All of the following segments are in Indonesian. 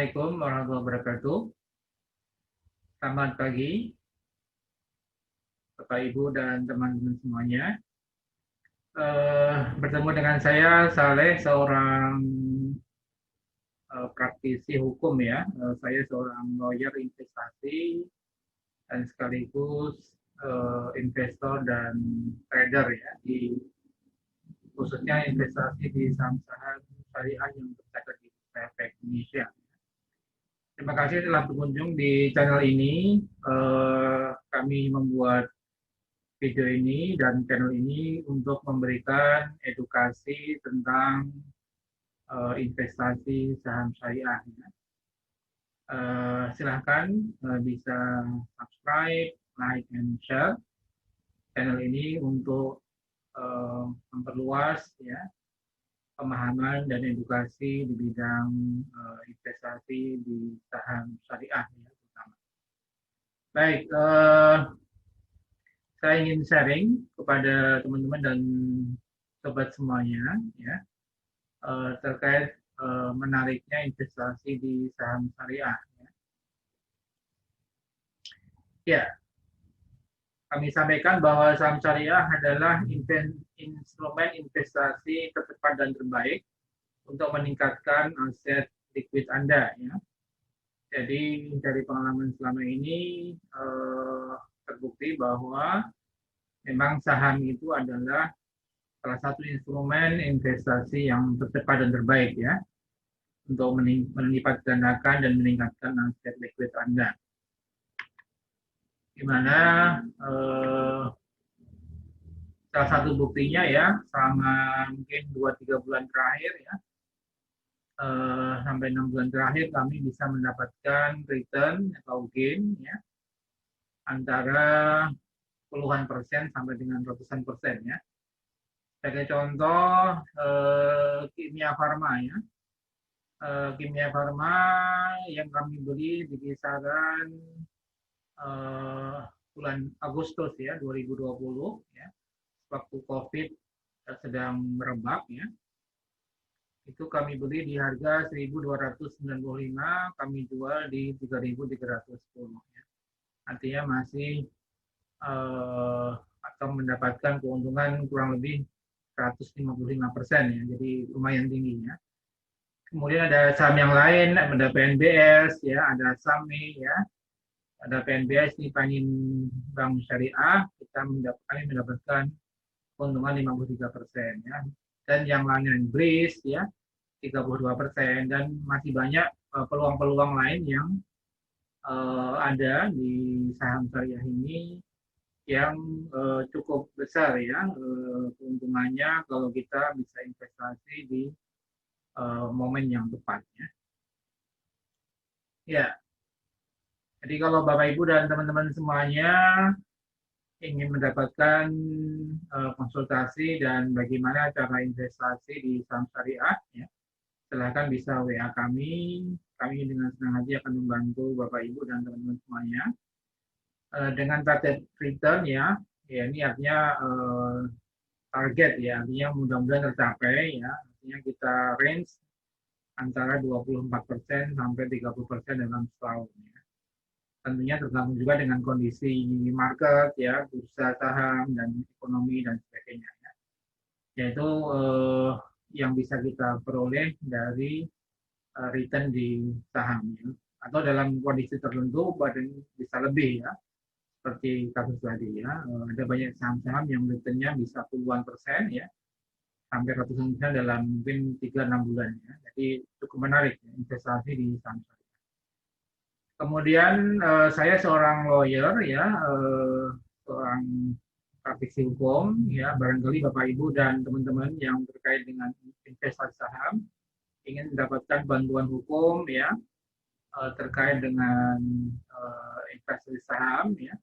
Assalamualaikum warahmatullahi wabarakatuh. Selamat pagi, Bapak Ibu dan teman-teman semuanya. Bertemu dengan saya, Saleh, seorang praktisi hukum ya. Saya seorang lawyer investasi dan sekaligus investor dan trader ya, khususnya investasi di saham-saham syariah yang tercatat di Efek Indonesia. Terima kasih telah berkunjung di channel ini. Kami membuat video ini dan channel ini untuk memberikan edukasi tentang investasi saham syariah. Silahkan bisa subscribe, like, and share channel ini untuk memperluas ya pemahaman dan edukasi di bidang investasi di saham syariah ya, terutama. Baik, saya ingin sharing kepada teman-teman dan sobat semuanya ya terkait menariknya investasi di saham syariah. Ya, kami sampaikan bahwa saham syariah adalah instrumen investasi tercepat dan terbaik untuk meningkatkan aset likuid Anda. Ya. Jadi dari pengalaman selama ini terbukti bahwa memang saham itu adalah salah satu instrumen investasi yang tercepat dan terbaik ya untuk melipat gandakan dan meningkatkan aset likuid Anda. Di mana salah satu buktinya ya selama mungkin 2-3 bulan terakhir ya sampai 6 bulan terakhir kami bisa mendapatkan return atau gain ya antara puluhan persen sampai dengan ratusan persen ya. Sebagai contoh Kimia Farma ya. Kimia Farma yang kami beli di kisaran bulan Agustus ya 2020 ya waktu COVID sedang merebak ya. Itu kami beli di harga 1.295, kami jual di 3.310 ya. Artinya masih atau mendapatkan keuntungan kurang lebih 155% ya. Jadi lumayan tinggi ya. Kemudian ada saham yang lain, ada PNBS ya, ada SAMI ya. Ada PNBS di Panin Bank Syariah, kami mendapatkan keuntungan 53% ya. Dan yang lainnya BRIS ya 32% dan masih banyak peluang-peluang lain yang ada di saham syariah ini yang cukup besar ya keuntungannya kalau kita bisa investasi di momen yang tepat ya. Ya. Jadi kalau Bapak Ibu dan teman-teman semuanya ingin mendapatkan konsultasi dan bagaimana cara investasi di saham syariah, ya, silahkan bisa WA kami. Kami dengan senang hati akan membantu Bapak Ibu dan teman-teman semuanya dengan target return ya ini artinya target ya, artinya mudah-mudahan tercapai ya, artinya kita range antara 24% sampai 30% dalam setahun. Ya. Tentunya tergantung juga dengan kondisi market ya, bursa saham dan ekonomi dan sebagainya ya. Yaitu yang bisa kita peroleh dari return di saham ya. Atau dalam kondisi tertentu bisa lebih ya, seperti kasus tadi ya, ada banyak saham-saham yang returnnya bisa puluhan persen ya, sampai ratusan persen dalam mungkin 3-6 bulan ya. Jadi cukup menarik ya, investasi di saham. Kemudian saya seorang lawyer ya, seorang praktisi hukum ya, barangkali Bapak Ibu dan teman-teman yang terkait dengan investasi saham ingin mendapatkan bantuan hukum ya terkait dengan investasi saham ya,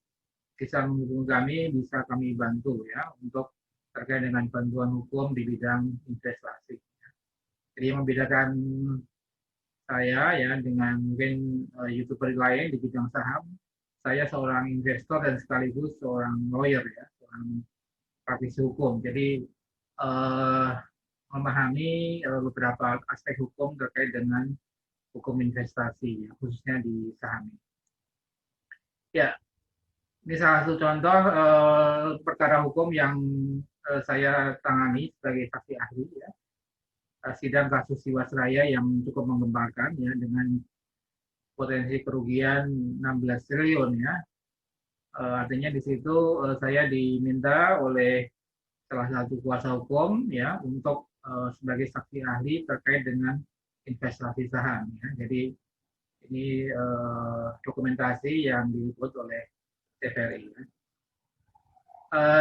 bisa menghubungi kami, bisa kami bantu ya untuk terkait dengan bantuan hukum di bidang investasi. Jadi yang membedakan saya ya dengan mungkin YouTuber lain di bidang saham, saya seorang investor dan sekaligus seorang lawyer ya, seorang praktisi hukum. Jadi memahami beberapa aspek hukum terkait dengan hukum investasi, ya, khususnya di saham. Ya, ini salah satu contoh perkara hukum yang saya tangani sebagai saksi ahli, ya. Sidang kasus Jiwasraya yang cukup menggemparkan, ya, dengan potensi kerugian 16 triliun, ya. Artinya di situ saya diminta oleh salah satu kuasa hukum, ya, untuk sebagai saksi ahli terkait dengan investasi saham, ya. Jadi ini dokumentasi yang diliput oleh TVRI, ya.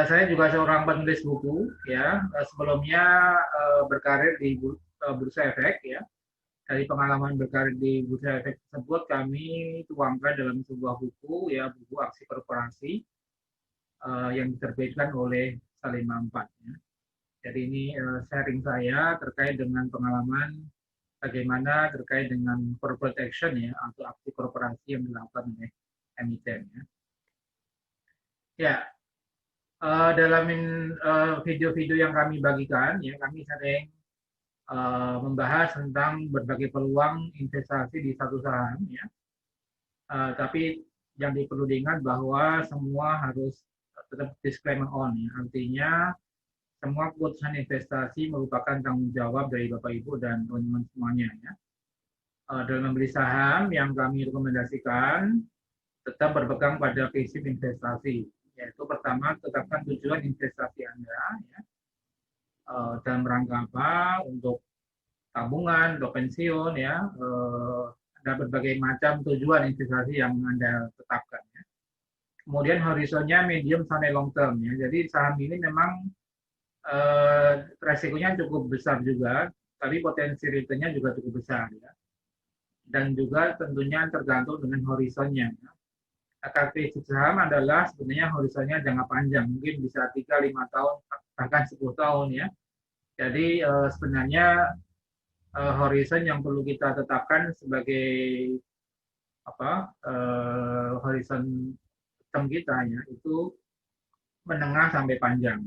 Saya juga seorang penulis buku, ya. Sebelumnya berkarir di Bursa Efek, ya. Dari pengalaman berkarir di Bursa Efek tersebut kami tuangkan dalam sebuah buku, ya, buku aksi korporasi yang diterbitkan oleh Salim Mampat, ya. Jadi ini sharing saya terkait dengan pengalaman bagaimana terkait dengan corporate action, ya, atau aksi korporasi yang dilakukan oleh emiten, ya. Ya, dalam video-video yang kami bagikan, ya, kami sering membahas tentang berbagai peluang investasi di satu saham, ya. Tapi yang perlu diingat bahwa semua harus tetap disclaimer on, ya. Artinya semua keputusan investasi merupakan tanggung jawab dari Bapak Ibu dan teman-teman semuanya, ya. Dalam membeli saham yang kami rekomendasikan tetap berpegang pada prinsip investasi, yaitu pertama tetapkan tujuan investasi Anda, ya, dalam rangka apa, untuk tabungan, untuk pensiun, ya, ada berbagai macam tujuan investasi yang Anda tetapkan, ya. Kemudian horizonnya medium sampai long term, ya. Jadi saham ini memang resikonya cukup besar juga, tapi potensi returnnya juga cukup besar, ya. Dan juga tentunya tergantung dengan horizonnya, ya. Karakteristik saham adalah sebenarnya horizonnya jangka panjang, mungkin bisa 3-5 tahun, bahkan 10 tahun, ya. Jadi sebenarnya horizon yang perlu kita tetapkan sebagai horizon term kita, ya, itu menengah sampai panjang.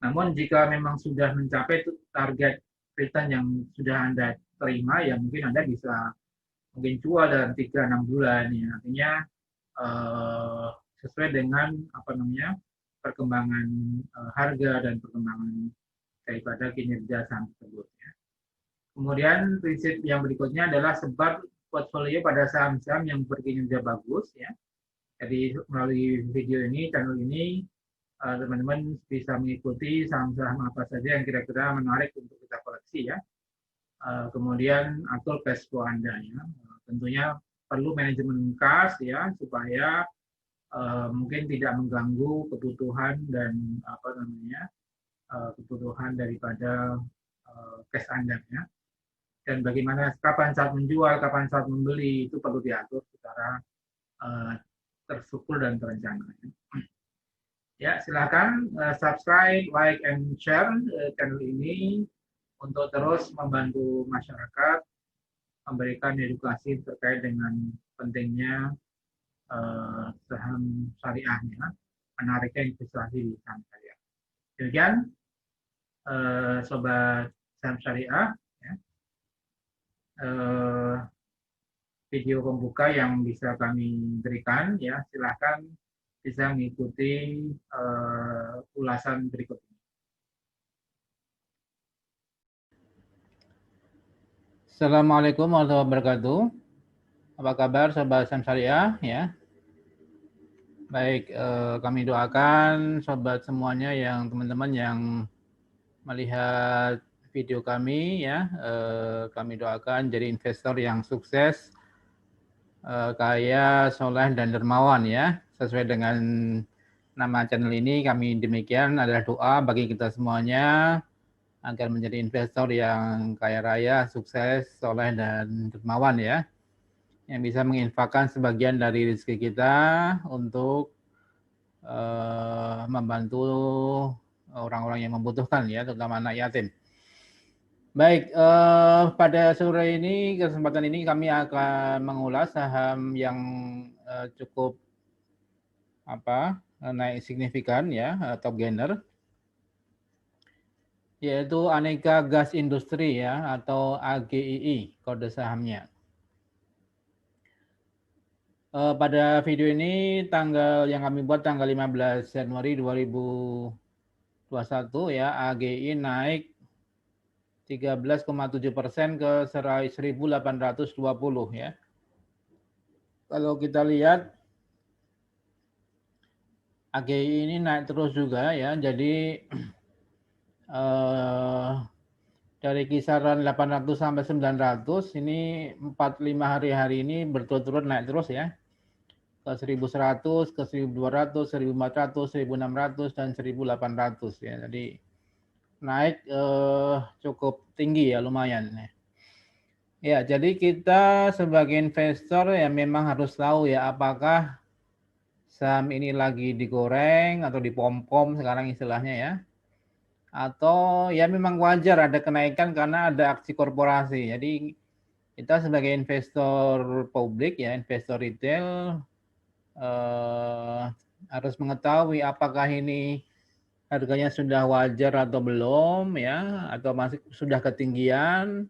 Namun jika memang sudah mencapai target return yang sudah Anda terima, ya mungkin Anda bisa mungkin jual dalam 3-6 bulan, ya. Artinya sesuai dengan perkembangan harga dan perkembangan daripada kinerja saham tersebut, ya. Kemudian prinsip yang berikutnya adalah sebar portfolio pada saham-saham yang berkinerja bagus, ya. Jadi melalui video ini, channel ini, teman-teman bisa mengikuti saham-saham apa saja yang kira-kira menarik untuk kita koleksi, ya. Kemudian atur cash flow Anda, ya. Tentunya perlu manajemen kas, ya, supaya mungkin tidak mengganggu kebutuhan dan kebutuhan daripada cash Anda, ya. Dan bagaimana kapan saat menjual, kapan saat membeli itu perlu diatur secara terstruktur dan terencana. Ya, silakan subscribe, like, and share channel ini untuk terus membantu masyarakat memberikan edukasi terkait dengan pentingnya saham syariahnya, menariknya investasi di saham syariah. Demikian sobat saham syariah, ya. Video pembuka yang bisa kami berikan, ya, silakan bisa mengikuti ulasan berikut ini. Assalamualaikum warahmatullahi wabarakatuh. Apa kabar sobat saham syariah, ya? Baik, kami doakan sobat semuanya yang teman-teman yang melihat video kami, ya, kami doakan jadi investor yang sukses, kaya, soleh, dan dermawan, ya. Sesuai dengan nama channel ini, kami demikian adalah doa bagi kita semuanya agar menjadi investor yang kaya raya, sukses, soleh, dan dermawan, ya. Yang bisa menginfakkan sebagian dari rezeki kita untuk membantu orang-orang yang membutuhkan, ya, terutama anak yatim. Baik, pada sore ini, kesempatan ini kami akan mengulas saham yang cukup naik signifikan, ya, top gainer, yaitu Aneka Gas Industri ya, atau AGII kode sahamnya. Pada video ini tanggal yang kami buat tanggal 15 Januari 2021 ya, AGI naik 13,7% ke 1.820 ya. Kalau kita lihat AGI ini naik terus juga ya, jadi dari kisaran 800 sampai 900 ini 45 hari ini berturut-turut naik terus ya, ke 1.100, ke 1.200, 1.400, 1.600 dan 1.800 ya. Jadi naik cukup tinggi ya, lumayan. Ya, jadi kita sebagai investor ya memang harus tahu ya apakah saham ini lagi digoreng atau dipom-pom sekarang istilahnya ya. Atau ya memang wajar ada kenaikan karena ada aksi korporasi. Jadi kita sebagai investor publik ya, investor retail harus mengetahui apakah ini harganya sudah wajar atau belum ya, atau masih sudah ketinggian,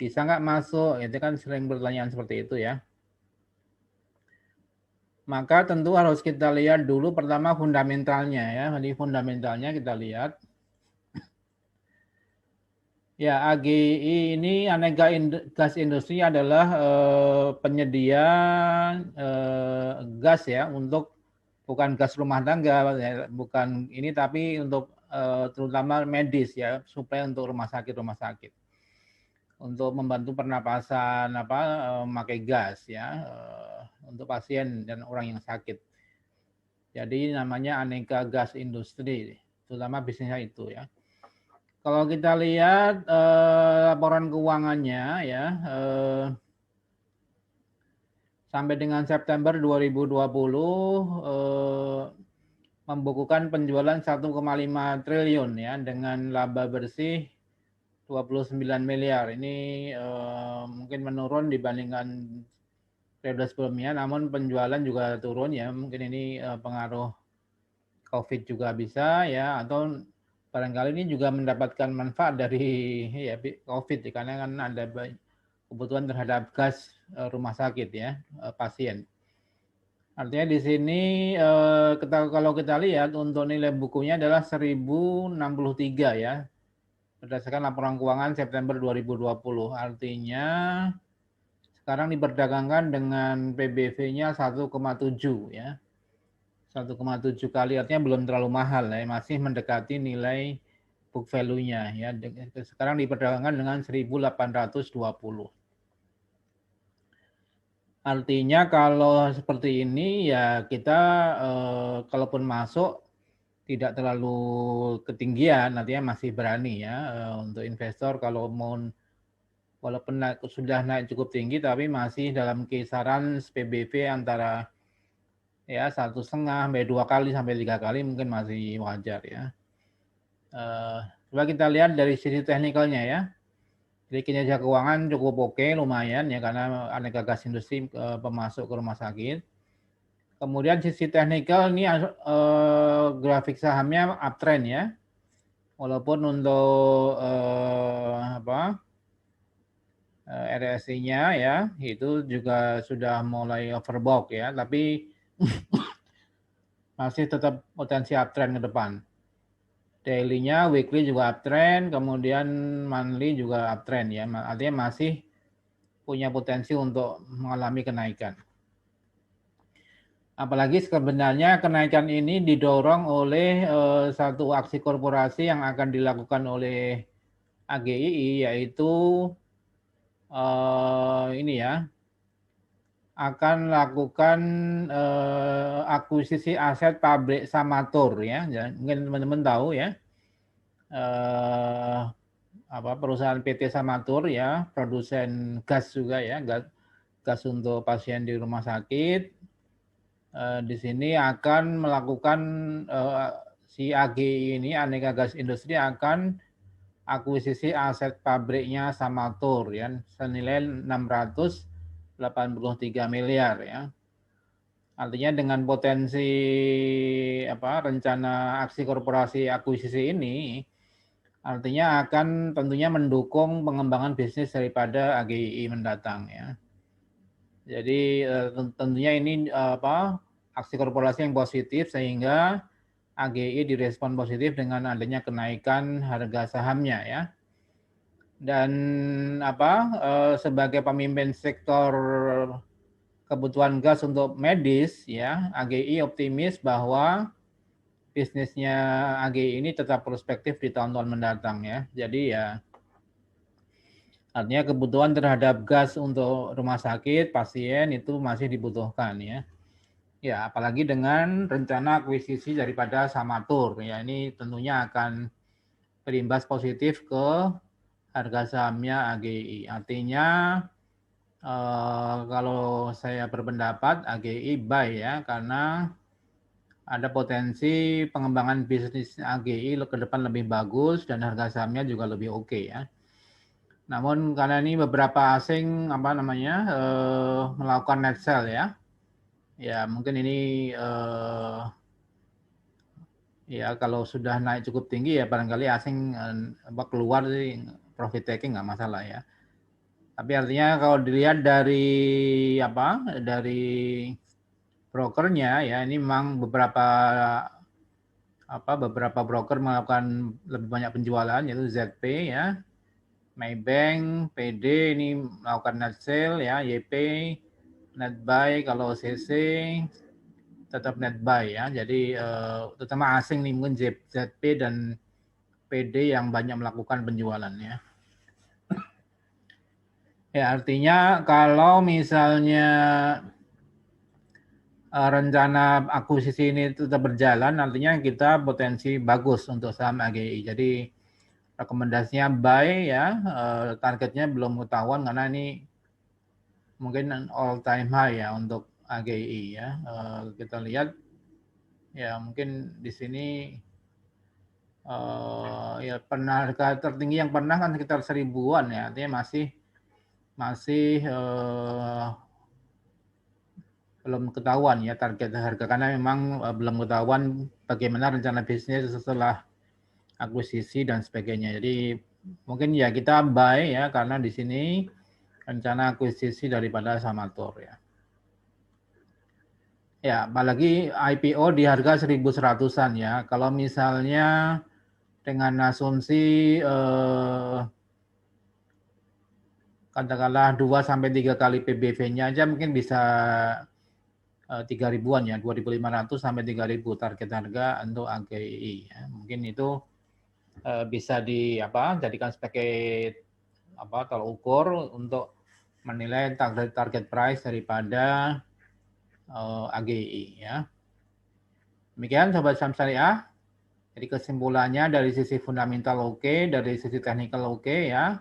bisa nggak masuk, itu kan sering pertanyaan seperti itu ya. Maka tentu harus kita lihat dulu pertama fundamentalnya ya. Jadi fundamentalnya kita lihat. Ya, AGI ini Aneka Gas Industri adalah penyedia gas ya, untuk bukan gas rumah tangga ya, bukan ini, tapi untuk terutama medis ya, suplai untuk rumah sakit untuk membantu pernapasan memakai gas ya, untuk pasien dan orang yang sakit. Jadi namanya Aneka Gas Industri, terutama bisnisnya itu ya. Kalau kita lihat laporan keuangannya ya, sampai dengan September 2020 membukukan penjualan 1,5 triliun ya, dengan laba bersih 29 miliar. Ini mungkin menurun dibandingkan periode sebelumnya, namun penjualan juga turun ya. Mungkin ini pengaruh COVID juga bisa ya, atau barangkali ini juga mendapatkan manfaat dari ya COVID, karena kan ada kebutuhan terhadap gas rumah sakit ya, pasien. Artinya di sini kalau kita lihat untuk nilai bukunya adalah 1.063 ya, berdasarkan laporan keuangan September 2020. Artinya sekarang diperdagangkan dengan PBV-nya 1,7 ya. 1,7 kali, artinya belum terlalu mahal ya, masih mendekati nilai book value-nya ya. Sekarang diperdagangkan dengan 1.820. Artinya kalau seperti ini ya kita kalaupun masuk tidak terlalu ketinggian, artinya masih berani ya untuk investor kalau mau, walaupun sudah naik cukup tinggi tapi masih dalam kisaran PBV antara ya 1,5 sampai 2 kali sampai 3 kali mungkin masih wajar ya. Coba kita lihat dari sisi teknikalnya ya. Jadi kinerja keuangan cukup oke, lumayan ya, karena Aneka Gas Industri pemasok ke rumah sakit. Kemudian sisi teknikal ini grafik sahamnya uptrend ya. Walaupun untuk RSI-nya ya itu juga sudah mulai overbought ya, tapi masih tetap potensi uptrend ke depan. Daily-nya, weekly juga uptrend, kemudian monthly juga uptrend ya. Artinya masih punya potensi untuk mengalami kenaikan. Apalagi sebenarnya kenaikan ini didorong oleh satu aksi korporasi yang akan dilakukan oleh AGII, yaitu ini ya, akan lakukan akuisisi aset pabrik Samator ya. Mungkin teman-teman tahu ya, perusahaan PT Samator ya, produsen gas juga ya, gas untuk pasien di rumah sakit. Di sini akan melakukan si AGI ini, Aneka Gas Industri, akan akuisisi aset pabriknya Samator ya, senilai 683 miliar ya. Artinya dengan potensi rencana aksi korporasi akuisisi ini Artinya akan tentunya mendukung pengembangan bisnis daripada AGI mendatang ya. Jadi tentunya ini aksi korporasi yang positif sehingga AGI direspon positif dengan adanya kenaikan harga sahamnya ya. Dan sebagai pemimpin sektor kebutuhan gas untuk medis ya, AGI optimis bahwa bisnisnya AGI ini tetap prospektif di tahun-tahun mendatang ya. Jadi ya artinya kebutuhan terhadap gas untuk rumah sakit, pasien itu masih dibutuhkan ya. Ya, apalagi dengan rencana akuisisi daripada Samatur ya, ini tentunya akan berimbas positif ke harga sahamnya AGI. Artinya kalau saya berpendapat AGI buy ya, karena ada potensi pengembangan bisnis AGI ke depan lebih bagus dan harga sahamnya juga lebih oke ya. Namun karena ini beberapa asing melakukan net sell ya. Ya, mungkin ini ya kalau sudah naik cukup tinggi ya barangkali asing keluar sih profit taking nggak masalah ya. Tapi artinya kalau dilihat dari brokernya ya, ini memang beberapa broker melakukan lebih banyak penjualan, yaitu ZP ya, Maybank, PD ini melakukan net sale ya, YP net buy, kalau CC tetap net buy ya. Jadi terutama asing nih mungkin ZP dan PD yang banyak melakukan penjualannya. Ya, artinya kalau misalnya rencana akuisisi ini tetap berjalan, artinya kita potensi bagus untuk saham AGI. Jadi rekomendasinya buy ya, targetnya belum ketahuan karena ini mungkin all time high ya untuk AGI ya. Kita lihat ya mungkin di sini ya pernah harga tertinggi yang pernah kan sekitar 1000-an ya, artinya masih belum ketahuan ya target harga karena memang belum ketahuan bagaimana rencana bisnis setelah akuisisi dan sebagainya. Jadi mungkin ya kita buy ya karena di sini rencana akuisisi daripada Samator ya. Ya, apalagi IPO di harga 1.100-an ya. Kalau misalnya dengan asumsi katakanlah 2-3 kali PBV-nya aja mungkin bisa 3.000-an ya, 2.500 sampai 3.000 target harga untuk AGI ya. Mungkin itu bisa jadikan sebagai tolak ukur untuk menilai target price daripada AGI ya. Demikian Sobat Saham Syariah. Jadi kesimpulannya dari sisi fundamental oke, dari sisi teknikal oke ya,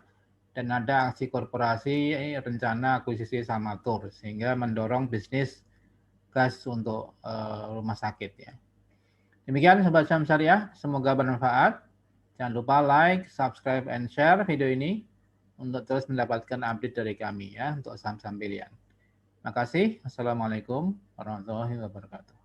dan ada aksi korporasi rencana akuisisi Samatur sehingga mendorong bisnis gas untuk rumah sakit ya. Demikian Sobat Saham Syariah, semoga bermanfaat. Jangan lupa like, subscribe, and share video ini untuk terus mendapatkan update dari kami ya untuk saham-saham pilihan. Terima kasih. Assalamualaikum warahmatullahi wabarakatuh.